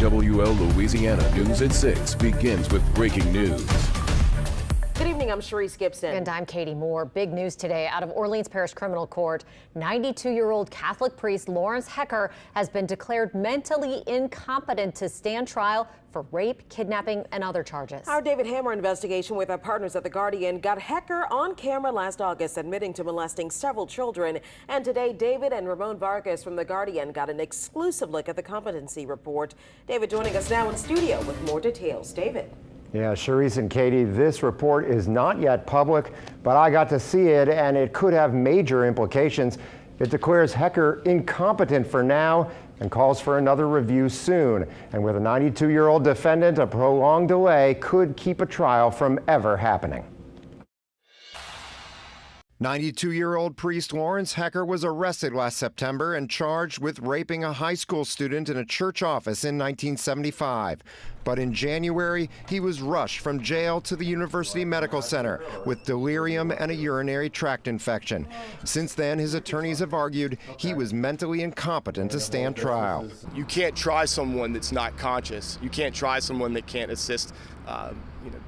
KWL Louisiana News at 6 begins with breaking news. Good evening, I'm Sharice Gibson. And I'm Katie Moore. Big news today out of Orleans Parish Criminal Court. 92-year-old Catholic priest Lawrence Hecker has been declared mentally incompetent to stand trial for rape, kidnapping, and other charges. Our David Hammer investigation with our partners at The Guardian got Hecker on camera last August admitting to molesting several children. And today, David and Ramon Vargas from The Guardian got an exclusive look at the competency report. David joining us now in studio with more details. David. Yeah, Sharice and Katie, this report is not yet public, but I got to see it and it could have major implications. It declares Hecker incompetent for now and calls for another review soon. And with a 92-year-old defendant, a prolonged delay could keep a trial from ever happening. 92-year-old priest Lawrence Hecker was arrested last September and charged with raping a high school student in a church office in 1975. But in January, he was rushed from jail to the University Medical Center with delirium and a urinary tract infection. Since then, his attorneys have argued he was mentally incompetent to stand trial. You can't try someone that's not conscious. You can't try someone that can't assist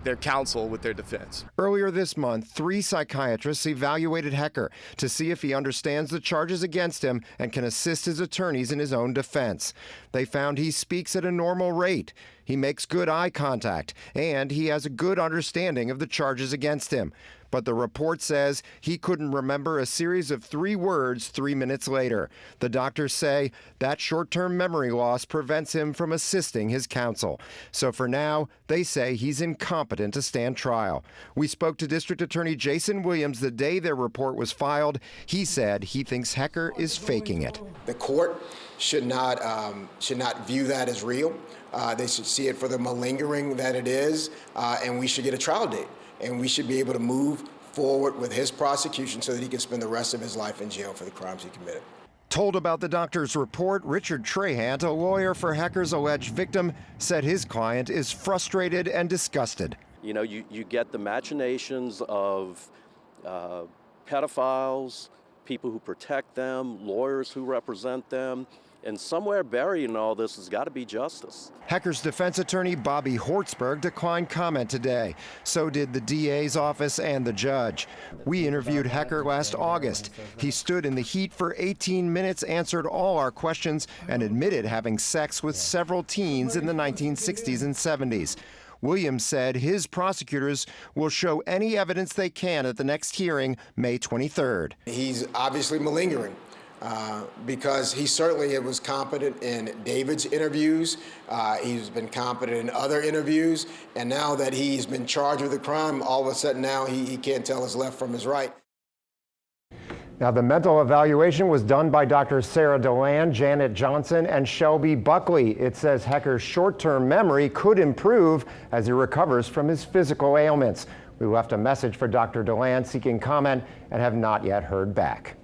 their counsel with their defense. Earlier this month, 3 psychiatrists evaluated Hecker to see if he understands the charges against him and can assist his attorneys in his own defense. They found he speaks at a normal rate, he makes good eye contact, and he has a good understanding of the charges against him. But the report says he couldn't remember a series of 3 words 3 minutes later. The doctors say that short-term memory loss prevents him from assisting his counsel. So for now, they say he's incompetent to stand trial. We spoke to District Attorney Jason Williams the day their report was filed. He said he thinks Hecker is faking it. The court should not view that as real. They should see it for the malingering that it is, and we should get a trial date. And we should be able to move forward with his prosecution so that he can spend the rest of his life in jail for the crimes he committed. Told about the doctor's report, Richard Trahant, a lawyer for Hecker's alleged victim, said his client is frustrated and disgusted. You know, you get the machinations of pedophiles, people who protect them, lawyers who represent them, and somewhere buried in all this has got to be justice. Hecker's defense attorney, Bobby Hortzberg, declined comment today. So did the DA's office and the judge. We interviewed Hecker last August. He stood in the heat for 18 minutes, answered all our questions, and admitted having sex with several teens in the 1960s and 70s. Williams said his prosecutors will show any evidence they can at the next hearing, May 23rd. He's obviously malingering. Because he certainly was competent in David's interviews, he's been competent in other interviews, and now that he's been charged with a crime, all of a sudden now he can't tell his left from his right. Now, the mental evaluation was done by Dr. Sarah DeLand, Janet Johnson, and Shelby Buckley. It says Hecker's short-term memory could improve as he recovers from his physical ailments. We left a message for Dr. DeLand seeking comment and have not yet heard back.